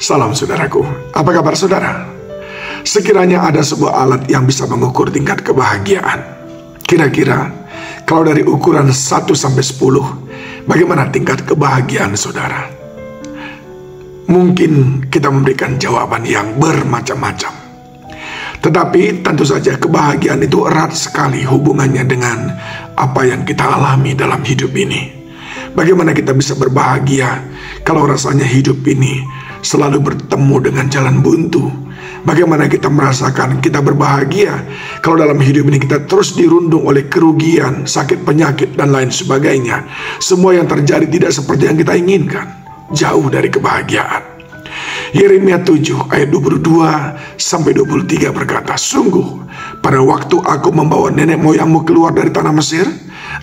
Salam saudaraku, apa kabar saudara? Sekiranya ada sebuah alat yang bisa mengukur tingkat kebahagiaan, kira-kira kalau dari ukuran 1 sampai 10, bagaimana tingkat kebahagiaan saudara? Mungkin kita memberikan jawaban yang bermacam-macam. Tetapi tentu saja kebahagiaan itu erat sekali hubungannya dengan apa yang kita alami dalam hidup ini. Bagaimana kita bisa berbahagia kalau rasanya hidup ini selalu bertemu dengan jalan buntu? Bagaimana kita merasakan kita berbahagia kalau dalam hidup ini kita terus dirundung oleh kerugian, sakit, penyakit, dan lain sebagainya? Semua yang terjadi tidak seperti yang kita inginkan, jauh dari kebahagiaan. Yeremia 7 ayat 22 sampai 23 berkata, "Sungguh pada waktu aku membawa nenek moyangmu keluar dari tanah Mesir,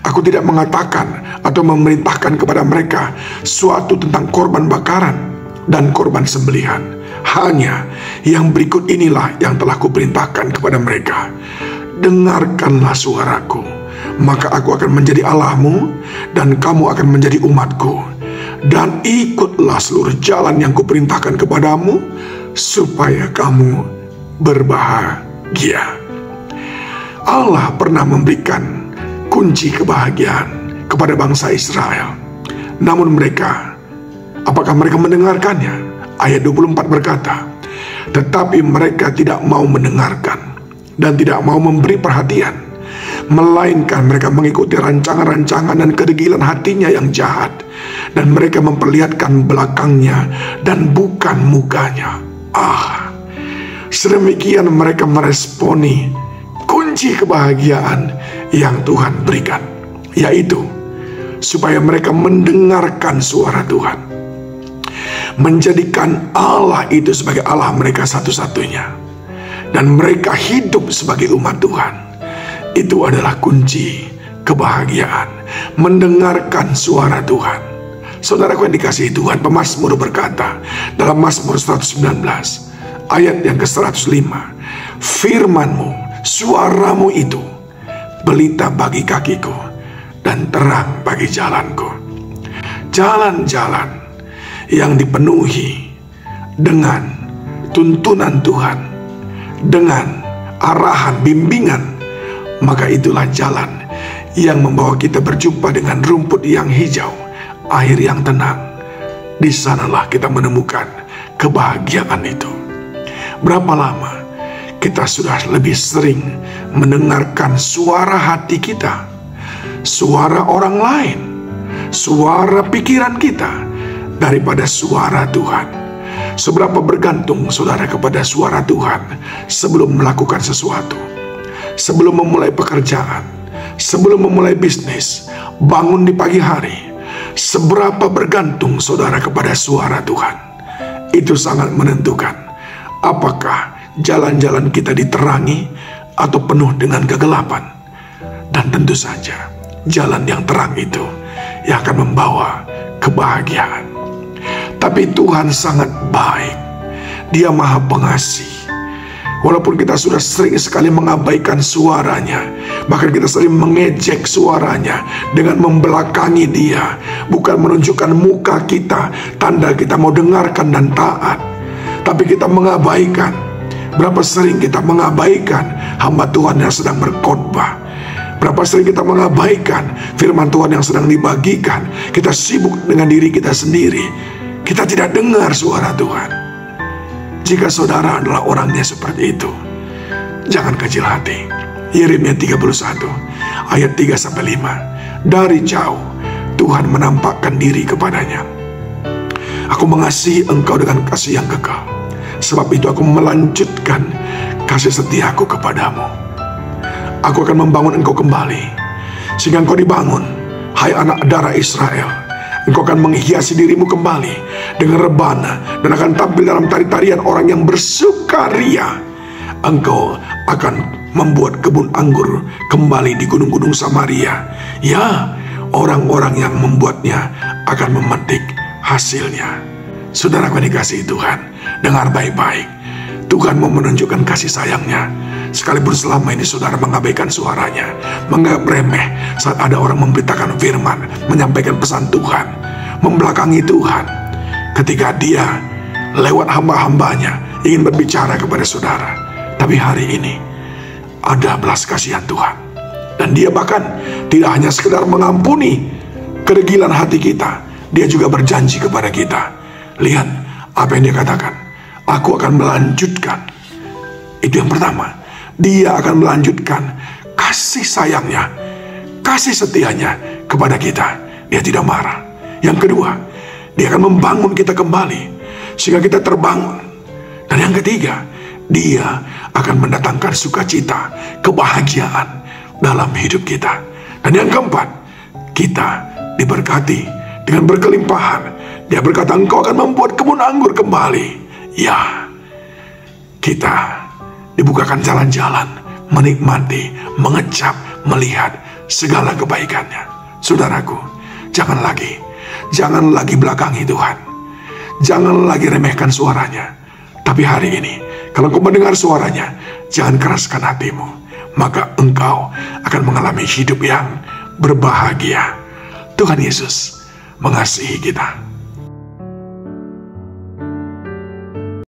aku tidak mengatakan atau memerintahkan kepada mereka suatu tentang korban bakaran dan korban sembelihan. Hanya yang berikut inilah yang telah kuperintahkan kepada mereka. Dengarkanlah suaraku, maka aku akan menjadi Allahmu dan kamu akan menjadi umatku. Dan ikutlah seluruh jalan yang kuperintahkan kepadamu, supaya kamu berbahagia." Allah pernah memberikan kunci kebahagiaan kepada bangsa Israel. Namun mereka, apakah mereka mendengarkannya? Ayat 24 berkata, "Tetapi mereka tidak mau mendengarkan dan tidak mau memberi perhatian, melainkan mereka mengikuti rancangan-rancangan dan kedegilan hatinya yang jahat, dan mereka memperlihatkan belakangnya dan bukan mukanya." Sedemikian mereka meresponi kunci kebahagiaan yang Tuhan berikan, yaitu supaya mereka mendengarkan suara Tuhan, menjadikan Allah itu sebagai Allah mereka satu-satunya, dan mereka hidup sebagai umat Tuhan. Itu adalah kunci kebahagiaan, mendengarkan suara Tuhan. Saudaraku yang dikasihi Tuhan, pemazmur berkata dalam Mazmur 119 ayat yang ke-105, "Firman-Mu, suaramu itu pelita bagi kakiku dan terang bagi jalanku." Jalan-jalan yang dipenuhi dengan tuntunan Tuhan, dengan arahan, bimbingan, maka itulah jalan yang membawa kita berjumpa dengan rumput yang hijau, air yang tenang. Di sanalah kita menemukan kebahagiaan itu. Berapa lama kita sudah lebih sering mendengarkan suara hati kita, suara orang lain, suara pikiran kita, daripada suara Tuhan? Seberapa bergantung saudara kepada suara Tuhan sebelum melakukan sesuatu, sebelum memulai pekerjaan, sebelum memulai bisnis, bangun di pagi hari? Seberapa bergantung saudara kepada suara Tuhan? Itu sangat menentukan apakah jalan-jalan kita diterangi atau penuh dengan kegelapan. Dan tentu saja jalan yang terang itu yang akan membawa kebahagiaan. Tapi Tuhan sangat baik, Dia Maha Pengasih. Walaupun kita sudah sering sekali mengabaikan suaranya, bahkan kita sering mengejek suaranya dengan membelakangi Dia, bukan menunjukkan muka kita, tanda kita mau dengarkan dan taat, tapi kita mengabaikan. Berapa sering kita mengabaikan hamba Tuhan yang sedang berkhotbah? Berapa sering kita mengabaikan firman Tuhan yang sedang dibagikan? Kita sibuk dengan diri kita sendiri. Kita tidak dengar suara Tuhan. Jika saudara adalah orangnya seperti itu, jangan kecil hati. Yeremia 31 ayat 3-5. "Dari jauh Tuhan menampakkan diri kepadanya. Aku mengasihi engkau dengan kasih yang kekal. Sebab itu aku melanjutkan kasih setiaku kepadamu. Aku akan membangun engkau kembali, sehingga engkau dibangun, hai anak darah Israel. Engkau akan menghiasi dirimu kembali dengan rebana, dan akan tampil dalam tari-tarian orang yang bersukaria. Engkau akan membuat kebun anggur kembali di gunung-gunung Samaria. Ya, orang-orang yang membuatnya akan memetik hasilnya." Saudara yang dikasihi Tuhan, dengar baik-baik. Tuhan mau menunjukkan kasih sayangnya, sekalipun selama ini saudara mengabaikan suaranya, menganggap remeh saat ada orang memberitakan firman, menyampaikan pesan Tuhan, membelakangi Tuhan. Ketika Dia lewat hamba-hambanya ingin berbicara kepada saudara. Tapi hari ini ada belas kasihan Tuhan. Dan Dia bahkan tidak hanya sekedar mengampuni keregilan hati kita, Dia juga berjanji kepada kita. Lihat apa yang Dia katakan, aku akan melanjutkan. Itu yang pertama, Dia akan melanjutkan kasih sayangnya, kasih setianya kepada kita. Dia tidak marah. Yang kedua, Dia akan membangun kita kembali sehingga kita terbangun. Dan yang ketiga, Dia akan mendatangkan sukacita, kebahagiaan dalam hidup kita. Dan yang keempat, kita diberkati dengan berkelimpahan. Dia berkata, engkau akan membuat kebun anggur kembali. Ya, kita dibukakan jalan-jalan, menikmati, mengecap, melihat segala kebaikannya. Saudaraku, jangan lagi belakangi Tuhan. Jangan lagi remehkan suaranya. Tapi hari ini, kalau kau mendengar suaranya, jangan keraskan hatimu. Maka engkau akan mengalami hidup yang berbahagia. Tuhan Yesus mengasihi kita.